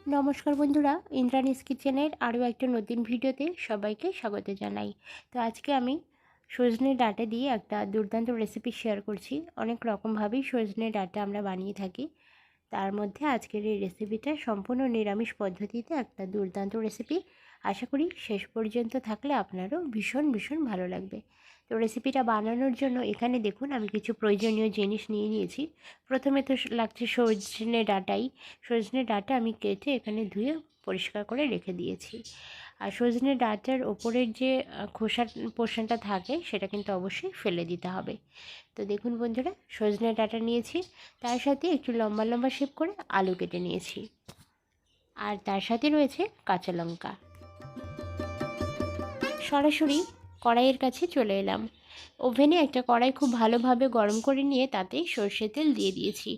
নমস্কার বন্ধুরা, ইন্দ্রাণীস কিচেনের আরও একটা নতুন ভিডিওতে সবাইকে স্বাগত জানাই। তো আজকে আমি সজনে ডাঁটা দিয়ে একটা দুর্দান্ত রেসিপি শেয়ার করছি। অনেক রকমভাবেই সজনে ডাঁটা আমরা বানিয়ে থাকি, তার মধ্যে আজকের এই রেসিপিটা সম্পূর্ণ নিরামিষ পদ্ধতিতে একটা দুর্দান্ত রেসিপি। আশা করি শেষ পর্যন্ত থাকলে আপনারও ভীষণ ভীষণ ভালো লাগবে। তো রেসিপিটা বানানোর জন্য এখানে দেখুন আমি কিছু প্রয়োজনীয় জিনিস নিয়ে নিয়েছি। প্রথমে তো লাগছে সজনে ডাঁটাই। সজনে ডাঁটা আমি কেটে এখানে ধুয়ে পরিষ্কার করে রেখে দিয়েছি। আর সজনে ডাঁটার ওপরের যে খোসার পোর্শনটা থাকে সেটা কিন্তু অবশ্যই ফেলে দিতে হবে। তো দেখুন বন্ধুরা, সজনে ডাঁটা নিয়েছি, তার সাথে একটু লম্বা লম্বা শেপ করে আলু কেটে নিয়েছি, আর তার সাথে রয়েছে কাঁচা লঙ্কা। সরাসরি কড়াইয়ের কাছে চলে এলাম। ওভেনে একটা কড়াই খুব ভালোভাবে গরম করে নিয়ে তাতে সর্ষের তেল দিয়ে দিয়েছি।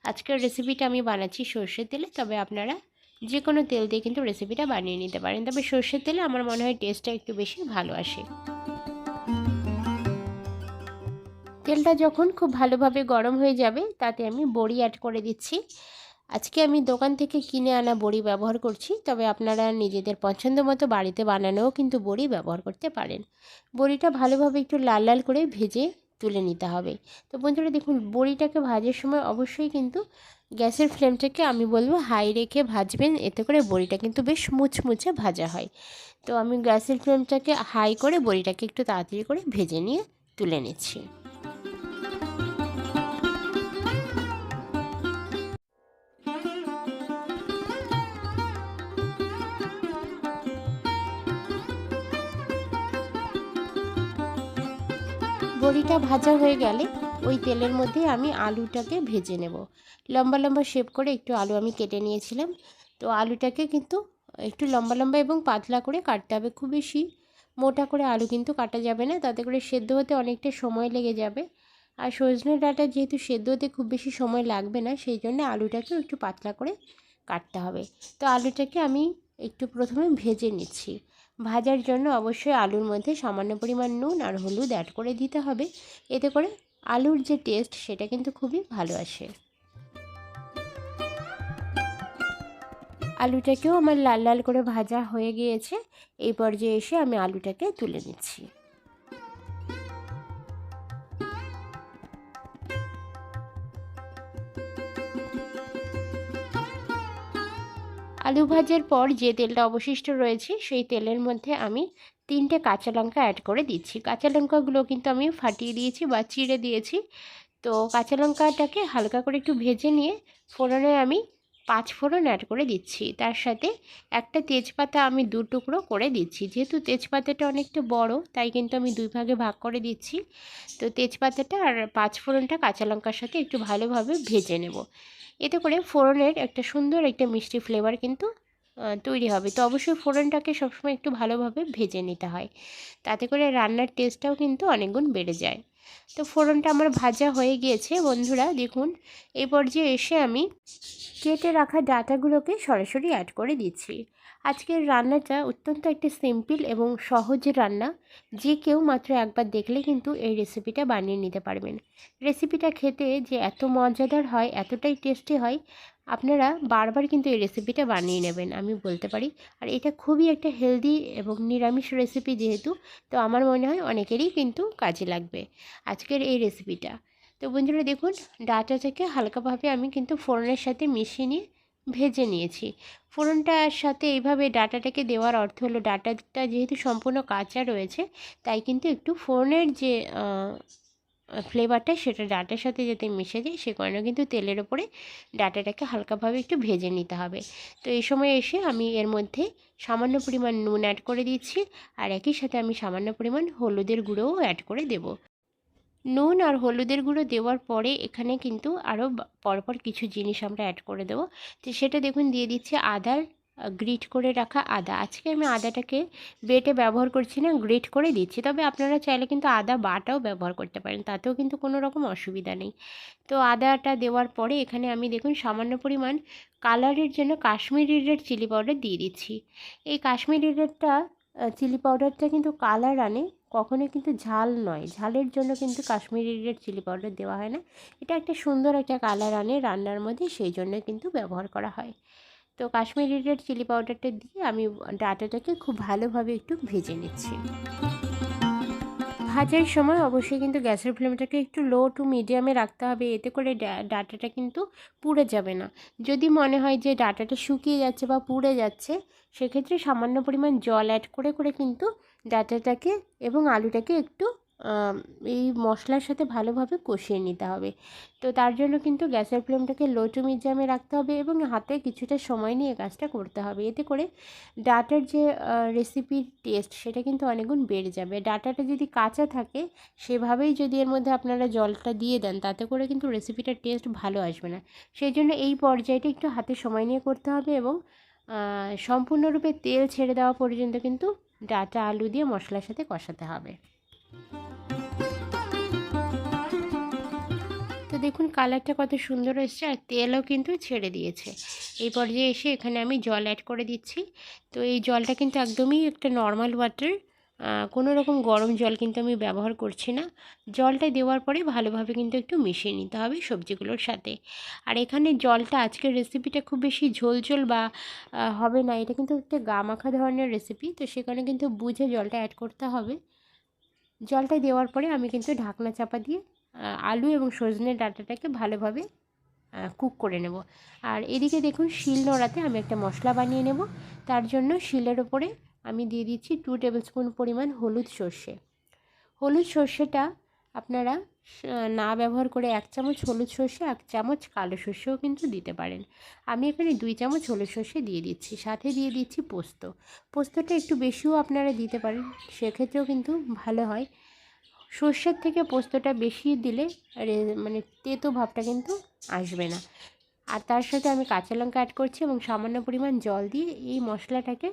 আজকের রেসিপিটা আমি বানাচ্ছি সর্ষের তেলে, তবে আপনারা যে কোনো তেল দিয়ে কিন্তু রেসিপিটা বানিয়ে নিতে পারেন, তবে সর্ষের তেলে আমার মনে হয় টেস্টটা একটু বেশি ভালো আসে। তেলটা যখন খুব ভালোভাবে গরম হয়ে যাবে তাতে আমি বড়ি অ্যাড করে দিচ্ছি। আজকে আমি দোকান থেকে কিনে আনা বড়ি ব্যবহার করছি, তবে আপনারা নিজেদের পছন্দ মতো বাড়িতে বানানোও কিন্তু বড়ি ব্যবহার করতে পারেন। বড়িটা ভালোভাবে একটু লাল লাল করে ভেজে তুলে নিতে হবে। তো বন্ধুরা দেখুন, বড়িটাকে ভাজার সময় অবশ্যই কিন্তু গ্যাসের ফ্লেমটাকে আমি বলবো হাই রেখে ভাজবেন, এতে করে বড়িটা কিন্তু বেশ মুচমুচে ভাজা হয়। তো আমি গ্যাসের ফ্লেমটাকে হাই করে বড়িটাকে একটু তাড়াতাড়ি করে ভেজে নিয়ে তুলে নিচ্ছি। বড়িটা ভাজা হয়ে গেলে ওই তেলের মধ্যে আমি আলুটাকে ভেজে নেব। লম্বা লম্বা শেপ করে একটু আলু আমি কেটে নিয়েছিলাম। তো আলুটাকে কিন্তু একটু লম্বা লম্বা এবং পাতলা করে কাটতে হবে, খুব বেশি মোটা করে আলু কিন্তু কাটা যাবে না, তাতে করে সেদ্ধ হতে অনেকটা সময় লেগে যাবে। আর সজনে ডাঁটা যেহেতু সেদ্ধ হতে খুব বেশি সময় লাগবে না, সেই জন্য আলুটাকেও একটু পাতলা করে কাটতে হবে। তো আলুটাকে আমি একটু প্রথমে ভেজে নিচ্ছি। ভাজার জন্য অবশ্যই আলুর মধ্যে সামান্য পরিমাণ নুন আর হলুদ অ্যাড করে দিতে হবে, এতে করে আলুর যে টেস্ট সেটা কিন্তু খুবই ভালো আসে। আলুটাকেও আমার লাল লাল করে ভাজা হয়ে গিয়েছে। এই পর্যায়ে এসে আমি আলুটাকে তুলে নিচ্ছি। আলু ভাজার পর যে তেলটা অবশিষ্ট রয়েছে সেই তেলের মধ্যে আমি 3টে কাঁচা লঙ্কা অ্যাড করে দিচ্ছি। কাঁচা লঙ্কাগুলো কিন্তু আমি ফাটিয়ে দিয়েছি বা চিড়ে দিয়েছি। তো কাঁচা লঙ্কাটাকে হালকা করে একটু ভেজে নিয়ে ফোড়নে আমি 5 ফোড়ন অ্যাড করে দিচ্ছি। তার সাথে একটা তেজপাতা আমি 2 টুকরো করে দিচ্ছি। যেহেতু তেজপাতাটা অনেকটা বড়, তাই কিন্তু আমি 2 ভাগে ভাগ করে দিচ্ছি। তো তেজপাতাটা আর 5 ফোড়নটা কাঁচা লঙ্কার সাথে একটু ভালোভাবে ভেজে নেব। এতে করে ফোড়নের একটা সুন্দর একটা মিষ্টি ফ্লেভার কিন্তু তৈরি হবে। তো অবশ্যই ফোড়নটাকে সবসময় একটু ভালোভাবে ভেজে নিতে হয়, তাতে করে রান্নার টেস্টটাও কিন্তু অনেকগুণ বেড়ে যায়। তো ফোড়নটা আমার ভাজা হয়ে গিয়েছে বন্ধুরা, দেখুন এই পর্যায়ে এসে আমি কেটে রাখা ডাঁটাগুলোকে সরাসরি অ্যাড করে দিচ্ছি। আজকের রান্নাটা অত্যন্ত একটা সিম্পল এবং সহজ রান্না। যে কেউ মাত্র একবার দেখলে কিন্তু এই রেসিপিটা বানিয়ে নিতে পারবেন। রেসিপিটা খেতে যে এত মজাদার হয়, এতটাই টেস্টি হয়, আপনারা বারবার কিন্তু এই রেসিপিটা বানিয়ে নেবেন আমি বলতে পারি। আর এটা খুবই একটা হেলদি এবং নিরামিষ রেসিপি যেহেতু, তো আমার মনে হয় অনেকেরই কিন্তু কাজে লাগবে আজকের এই রেসিপিটা। তো বন্ধুরা দেখুন, ডাঁটাটাকে হালকাভাবে আমি কিন্তু ফোড়নের সাথে মিশিয়ে নিয়ে ভেজে নিয়েছি। ফোড়নটার সাথে এইভাবে ডাঁটাটাকে দেওয়ার অর্থ হলো ডাঁটাটা যেহেতু সম্পূর্ণ কাঁচা রয়েছে, তাই কিন্তু একটু ফোড়নের যে ফ্লেভারটা সেটা ডাঁটার সাথে যাতে মিশে যায়, সে কারণে কিন্তু তেলের ওপরে ডাঁটাটাকে হালকাভাবে একটু ভেজে নিতে হবে। তো এই সময় এসে আমি এর মধ্যে সামান্য পরিমাণ নুন অ্যাড করে দিচ্ছি, আর একই সাথে আমি সামান্য পরিমাণ হলুদের গুঁড়োও অ্যাড করে দেব। নুন আর হলুদের গুঁড়ো দেওয়ার পরে এখানে কিন্তু আরও পরপর কিছু জিনিস আমরা অ্যাড করে দেবো। তো সেটা দেখুন দিয়ে দিচ্ছি আদার গ্রেট করে রাখা আদা। আজকে আমি আদাটাকে বেটে ব্যবহার করছি না, গ্রেট করে দিচ্ছি। তবে আপনারা চাইলে কিন্তু আদা বাটাও ব্যবহার করতে পারেন, তাতেও কিন্তু কোনো রকম অসুবিধা নেই। তো আদাটা দেওয়ার পরে এখানে আমি দেখুন সামান্য পরিমাণ কালারের জন্য কাশ্মীরি রেড চিলি পাউডার দিয়ে দিচ্ছি। এই কাশ্মীরি রেডটা চিলি পাউডারটা কিন্তু কালার আনে, কখনো কিন্তু ঝাল নয়। ঝালের জন্য কিন্তু কাশ্মীরি রেড চিলি পাউডার দেওয়া হয় না। এটা একটা সুন্দর একটা কালার আনে রান্নার মধ্যে, সেই জন্য কিন্তু ব্যবহার করা হয়। তো কাশ্মীরি রেড চিলি পাউডারটা দিয়ে আমি ডাটাটাকে খুব ভালোভাবে একটু ভেজে নিচ্ছি। ভাজার সময় অবশ্যই কিন্তু গ্যাসের ফ্লেমটাকে একটু লো টু মিডিয়ামে রাখতে হবে, এতে করে ডাটাটা কিন্তু পুড়ে যাবে না। যদি মনে হয় যে ডাটাটা শুকিয়ে যাচ্ছে বা পুড়ে যাচ্ছে, সেক্ষেত্রে সামান্য পরিমাণ জল অ্যাড করে করে কিন্তু ডাটাটাকে এবং আলুটাকে একটু এই মশলার সাথে ভালোভাবে কষিয়ে নিতে হবে। তো তার জন্য কিন্তু গ্যাসের ফ্লেমটাকে লো টু মিডিয়ামে রাখতে হবে এবং হাতে কিছুটা সময় নিয়ে কাজটা করতে হবে। এতে করে ডাটার যে রেসিপির টেস্ট সেটা কিন্তু অনেকগুণ বেড়ে যাবে। ডাটাটা যদি কাঁচা থাকে, সেভাবেই যদি এর মধ্যে আপনারা জলটা দিয়ে দেন, তাতে করে কিন্তু রেসিপিটার টেস্ট ভালো আসবে না। সেই জন্য এই পর্যায়টা একটু হাতে সময় নিয়ে করতে হবে এবং সম্পূর্ণরূপে তেল ছেড়ে দেওয়া পর্যন্ত কিন্তু ডাটা আলু দিয়ে মশলার সাথে কষাতে হবে। তো দেখুন কালারটা কত সুন্দর এসছে, আর তেলও কিন্তু ছেড়ে দিয়েছে। এই পর্যায়ে এসে এখানে আমি জল অ্যাড করে দিচ্ছি। তো এই জলটা কিন্তু একদমই একটা নর্মাল ওয়াটার, কোনো রকম গরম জল কিন্তু আমি ব্যবহার করছি না। জলটা দেওয়ার পরে ভালোভাবে কিন্তু একটু মিশিয়ে নিতে হবে সবজিগুলোর সাথে। আর এখানে জলটা, আজকের রেসিপিটা খুব বেশি ঝোল ঝোল বা হবে না, এটা কিন্তু একটা গা মাখা ধরনের রেসিপি, তো সেখানে কিন্তু বুঝে জলটা অ্যাড করতে হবে। জলটা দেওয়ার পরে আমি কিন্তু ঢাকনা চাপা দিয়ে আলু এবং সজনে ডাঁটাটাকে ভালোভাবে কুক করে নেব। আর এদিকে দেখুন শিলনোড়াতে আমি একটা মশলা বানিয়ে নেব। তার জন্য শিলের ওপরে আমি দিয়ে দিচ্ছি 2 টেবিল স্পুন পরিমাণ হলুদ সর্ষে। হলুদ সর্ষেটা আপনারা না ব্যবহার করে 1 চামচ হলুদ সর্ষে, 1 চামচ কালো সর্ষেও কিন্তু দিতে পারেন। আমি এখানে 2 চামচ হলুদ সর্ষে দিয়ে দিচ্ছি, সাথে দিয়ে দিচ্ছি পোস্ত। পোস্তটা একটু বেশিও আপনারা দিতে পারেন, সেক্ষেত্রেও কিন্তু ভালো হয়। সর্ষের থেকে পোস্তটা বেশি দিলে মানে তেতো ভাবটা কিন্তু আসবে না। আর তার সাথে আমি কাঁচা লঙ্কা অ্যাড করছি এবং সামান্য পরিমাণ জল দিয়ে এই মশলাটাকে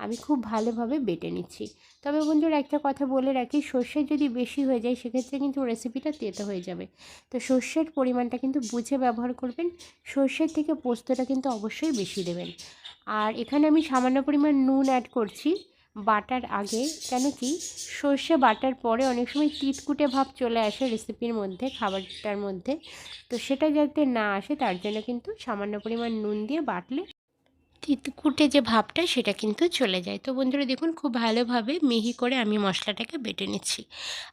আমি খুব ভালোভাবে বেটে নিচ্ছি। তবে বন্ধুরা একটা কথা বলে রাখি, সর্ষে যদি বেশি হয়ে যায় সেক্ষেত্রে কিন্তু রেসিপিটা তেতো হয়ে যাবে। তো সর্ষের পরিমাণটা কিন্তু বুঝে ব্যবহার করবেন। সর্ষের থেকে পোস্তটা কিন্তু অবশ্যই বেশি দেবেন। আর এখানে আমি সামান্য পরিমাণ নুন অ্যাড করছি বাটার আগে, কেন কি সর্ষে বাটার পরে অনেক সময় তিতকুটে ভাব চলে আসে রেসিপির মধ্যে, খাবারটার মধ্যে। তো সেটা যাতে না আসে তার জন্য কিন্তু সামান্য পরিমাণ নুন দিয়ে বাটলে তিতকুটে যে ভাবটা সেটা কিন্তু চলে যায়। তো বন্ধুরা দেখুন খুব ভালোভাবে মিহি করে আমি মশলাটাকে বেটে নিচ্ছি।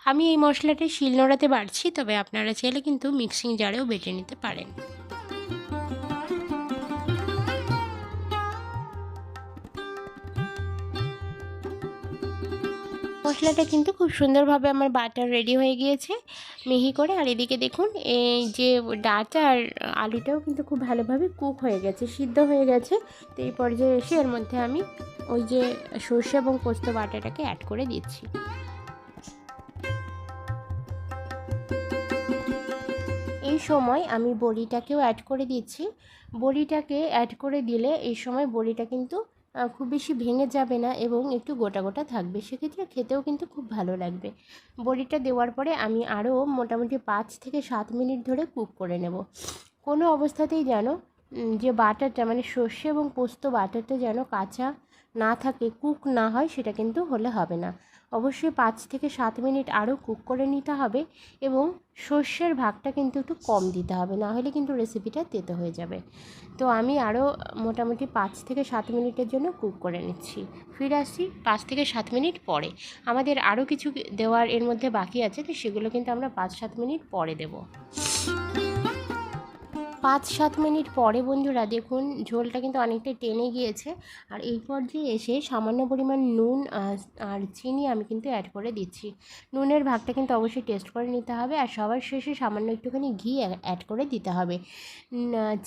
আমি এই মশলাটা শিলনোড়াতে বাটছি, তবে আপনারা চাইলে কিন্তু মিক্সিং জারেও বেটে নিতে পারেন। মশলাটা কিন্তু খুব সুন্দরভাবে আমার বাটার রেডি হয়ে গিয়েছে মিহি করে। আর এদিকে দেখুন এই যে ডাঁটা আর আলুটাও কিন্তু খুব ভালোভাবে কুক হয়ে গেছে, সিদ্ধ হয়ে গেছে। তো এই পর্যায়ে এসে এর মধ্যে আমি ওই যে সর্ষে এবং পোস্ত বাটাটাকে অ্যাড করে দিচ্ছি। এই সময় আমি বড়িটাকেও অ্যাড করে দিচ্ছি। বড়িটাকে অ্যাড করে দিলে এই সময় বড়িটা কিন্তু খুব বেশি ভেঙে যাবে না এবং একটু গোটা গোটা থাকবে, সেক্ষেত্রে খেতেও কিন্তু খুব ভালো লাগবে। বড়িটা দেওয়ার পরে আমি আরও মোটামুটি 5 থেকে 7 মিনিট ধরে কুক করে নেব। কোনো অবস্থাতেই যেন যে বাটারটা মানে সর্ষে এবং পোস্ত বাটারটা যেন কাঁচা না থাকে, কুক না হয়, সেটা কিন্তু হলে হবে না। অবশ্যই 5 থেকে 7 মিনিট আরও কুক করে নিতে হবে এবং সর্ষের ভাগটা কিন্তু একটু কম দিতে হবে, না হলে কিন্তু রেসিপিটা তেতো হয়ে যাবে। তো আমি আরও মোটামুটি 5 থেকে 7 মিনিটের জন্য কুক করে নিচ্ছি। ফিরে আসছি 5 থেকে 7 মিনিট পরে। আমাদের আরও কিছু দেওয়ার এর মধ্যে বাকি আছে, তো সেগুলো কিন্তু আমরা 5-7 মিনিট পরে দেব। 5-7 মিনিট পরে বন্ধুরা দেখুন ঝোলটা কিন্তু অনেকটা টেনে গিয়েছে। আর এই পর্যায়ে এসে সামান্য পরিমাণ নুন আর চিনি আমি কিন্তু অ্যাড করে দিচ্ছি। নুনের ভাগটা কিন্তু অবশ্যই টেস্ট করে নিতে হবে। আর সবার শেষে সামান্য একটুখানি ঘি অ্যাড করে দিতে হবে।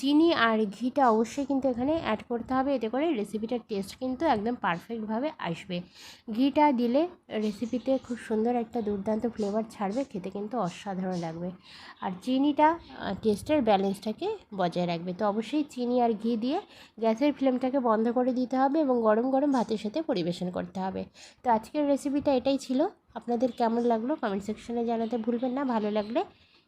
চিনি আর ঘিটা অবশ্যই কিন্তু এখানে অ্যাড করতে হবে, এতে করে রেসিপিটার টেস্ট কিন্তু একদম পারফেক্টভাবে আসবে। ঘিটা দিলে রেসিপিতে খুব সুন্দর একটা দুর্দান্ত ফ্লেভার ছাড়বে, খেতে কিন্তু অসাধারণ লাগবে। আর চিনিটা টেস্টের ব্যালেন্সটাকে বজায় রাখবে। তো অবশ্যই চিনি আর ঘি দিয়ে গ্যাসের ফ্লেমটাকে বন্ধ করে দিতে হবে এবং গরম গরম ভাতের সাথে পরিবেশন করতে হবে। তো আজকের রেসিপিটা এটাই ছিল। আপনাদের কেমন লাগলো কমেন্ট সেকশনে জানাতে ভুলবেন না। ভালো লাগলে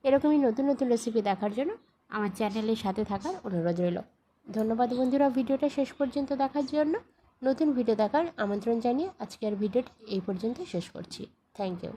এরকমই নতুন নতুন রেসিপি দেখার জন্য আমার চ্যানেলের সাথে থাকার অনুরোধ রইল। ধন্যবাদ বন্ধুরা ভিডিওটা শেষ পর্যন্ত দেখার জন্য। নতুন ভিডিও দেখার আমন্ত্রণ জানিয়ে আজকের ভিডিওটি এই পর্যন্ত শেষ করছি। Thank you.